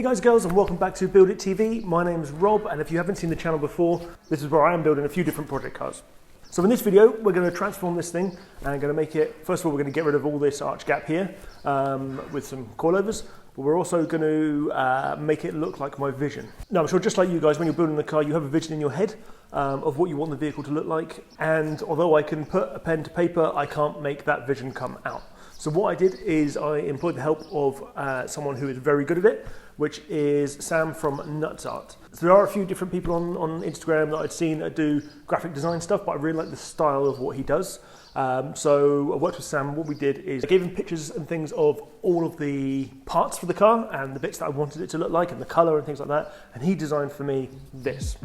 Hey guys, girls, and welcome back to Build It TV. My name's Rob, and if you haven't seen the channel before, this is where I am building a few different project cars. So in this video, we're going to transform this thing and going to make it, first of all, we're going to get rid of all this arch gap here with some coilovers, but we're also going to make it look like my vision. Now, I'm sure just like you guys, when you're building the car, you have a vision in your head of what you want the vehicle to look like, and although I can put a pen to paper, I can't make that vision come out. So what I did is I employed the help of someone who is very good at it, which is Sam from Nutzart. So there are a few different people on Instagram that I'd seen that do graphic design stuff, but I really like the style of what he does. So I worked with Sam. What we did is I gave him pictures and things of all of the parts for the car and the bits that I wanted it to look like and the color and things like that. And he designed for me this.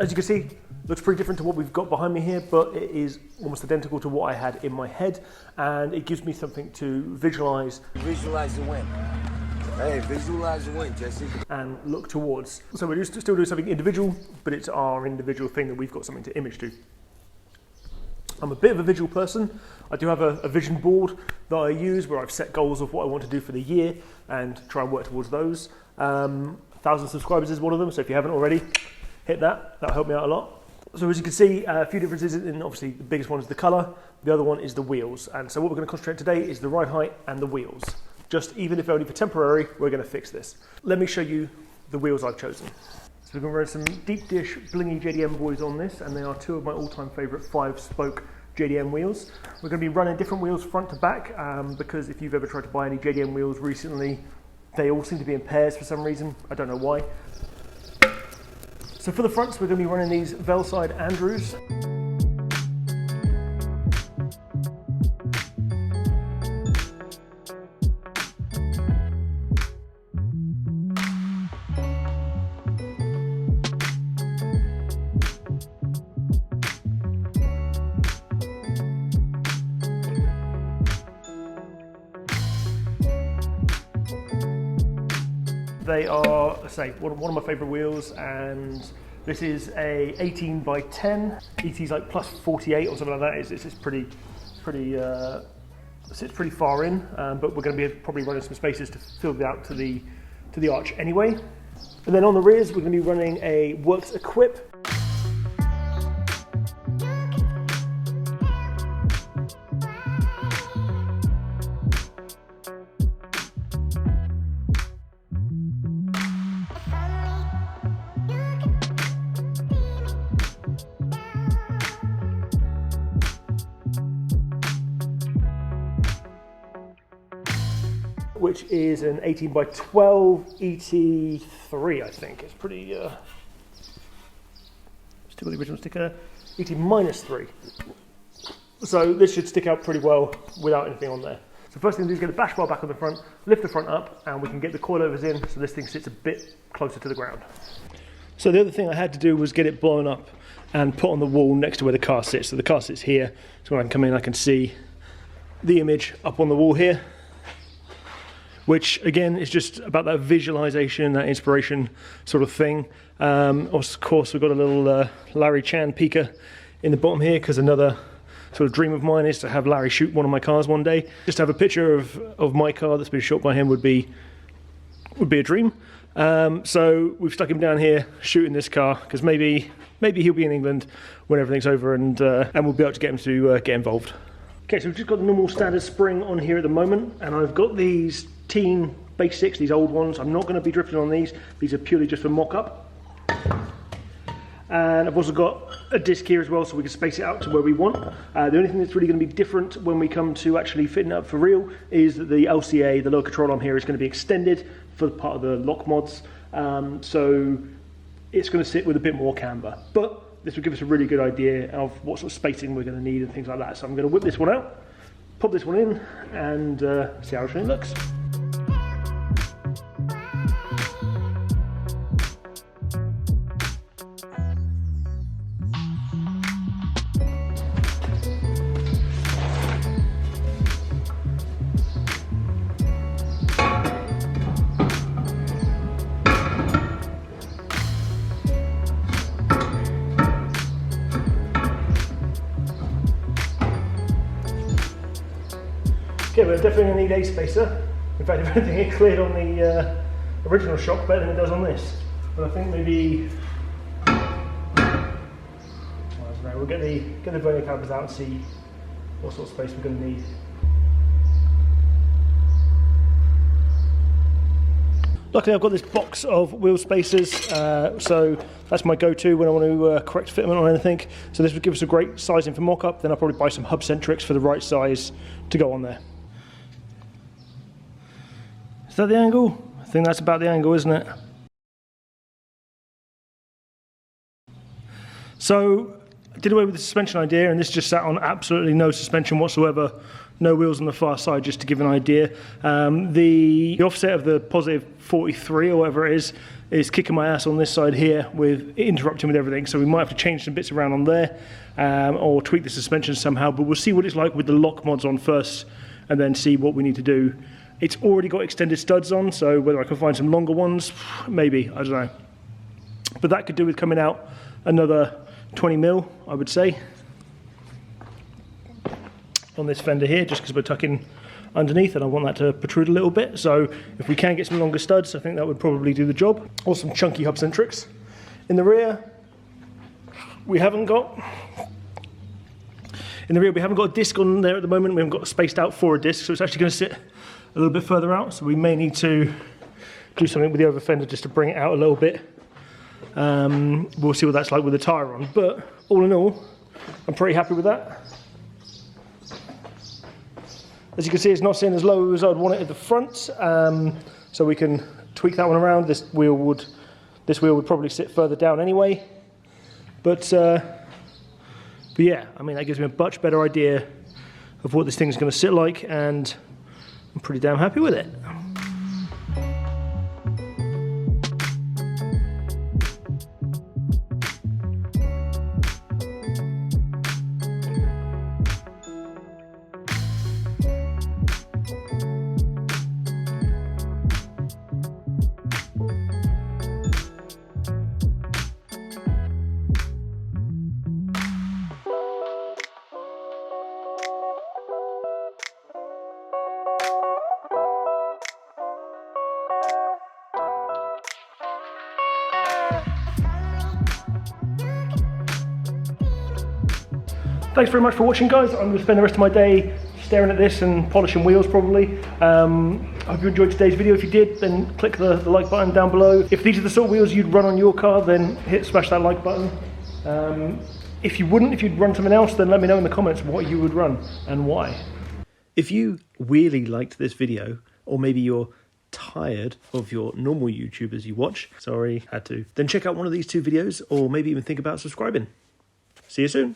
As you can see, looks pretty different to what we've got behind me here, but it is almost identical to what I had in my head, and it gives me something to visualize. Visualize the win. Hey, visualize the win, Jesse. And look towards. So we're still doing something individual, but it's our individual thing that we've got something to image to. I'm a bit of a visual person. I do have a vision board that I use where I've set goals of what I want to do for the year and try and work towards those. 1,000 subscribers is one of them, so if you haven't already, hit that. That'll help me out a lot. So as you can see, a few differences, and obviously the biggest one is the color. The other one is the wheels. And so what we're going to concentrate today is the ride height and the wheels. Just even if only for temporary, we're going to fix this. Let me show you the wheels I've chosen. So we're going to run some deep dish blingy JDM boys on this, and they are two of my all-time favorite 5-spoke JDM wheels. We're going to be running different wheels front to back because if you've ever tried to buy any JDM wheels recently, they all seem to be in pairs for some reason. I don't know why. So for the fronts, we're going to be running these Velside Andrews. They are, let's say, one of my favorite wheels, and this is a 18 by 10. ET's like plus 48 or something like that. It's sits pretty far in, but we're going to be probably running some spaces to fill it out to the arch anyway. And then on the rears, we're going to be running a Works Equip. Which is an 18 by 12 ET3, I think. It's pretty, still the original sticker, ET-3. So this should stick out pretty well without anything on there. So first thing to do is get the bash bar back on the front, lift the front up, and we can get the coilovers in so this thing sits a bit closer to the ground. So the other thing I had to do was get it blown up and put on the wall next to where the car sits. So the car sits here, so when I can come in I can see the image up on the wall here, which again is just about that visualization, that inspiration sort of thing. Of course, we've got a little Larry Chan peaker in the bottom here, because another sort of dream of mine is to have Larry shoot one of my cars one day. Just to have a picture of my car that's been shot by him would be a dream. So we've stuck him down here shooting this car, because maybe he'll be in England when everything's over, and we'll be able to get him to get involved. Okay, so we've just got the normal standard spring on here at the moment, and I've got these Teen Basics, these old ones. I'm not going to be drifting on these. These are purely just for mock-up. And I've also got a disc here as well, so we can space it out to where we want. The only thing that's really going to be different when we come to actually fitting it up for real is that the LCA, the lower control arm here, is going to be extended for part of the lock mods. So it's going to sit with a bit more camber. But this will give us a really good idea of what sort of spacing we're going to need and things like that. So I'm going to whip this one out, pop this one in, and see how it looks. Okay, we're definitely going to need a spacer. In fact, if anything, it cleared on the original shock better than it does on this. But I think maybe, I don't know, we'll get the vernier calipers out and see what sort of space we're going to need. Luckily, I've got this box of wheel spacers, so that's my go-to when I want to correct fitment on anything. So this would give us a great sizing for mock-up. Then I'll probably buy some hub centrics for the right size to go on there. Is that the angle? I think that's about the angle, isn't it? So I did away with the suspension idea, and this just sat on absolutely no suspension whatsoever, no wheels on the far side, just to give an idea. The offset of the positive 43 or whatever it is kicking my ass on this side here, with interrupting with everything. So we might have to change some bits around on there, or tweak the suspension somehow. But we'll see what it's like with the lock mods on first, and then see what we need to do. It's already got extended studs on, so whether I can find some longer ones, maybe, I don't know. But that could do with coming out another 20 mil, I would say, on this fender here, just because we're tucking underneath and I want that to protrude a little bit. So if we can get some longer studs, I think that would probably do the job. Or some chunky hub centrics. In the rear, we haven't got a disc on there at the moment. We haven't got spaced out for a disc, so it's actually going to sit a little bit further out. So we may need to do something with the over fender just to bring it out a little bit. We'll see what that's like with the tyre on. But all in all, I'm pretty happy with that. As you can see, it's not sitting as low as I'd want it at the front, so we can tweak that one around. This wheel would probably sit further down anyway. But yeah, I mean, that gives me a much better idea of what this thing's going to sit like, and I'm pretty damn happy with it. Thanks very much for watching, guys. I'm going to spend the rest of my day staring at this and polishing wheels probably. I hope you enjoyed today's video. If you did, then click the like button down below. If these are the sort of wheels you'd run on your car, then smash that like button. If you wouldn't, if you'd run something else, then let me know in the comments what you would run and why. If you really liked this video, or maybe you're tired of your normal YouTubers you watch, sorry, had to, then check out one of these two videos, or maybe even think about subscribing. See you soon.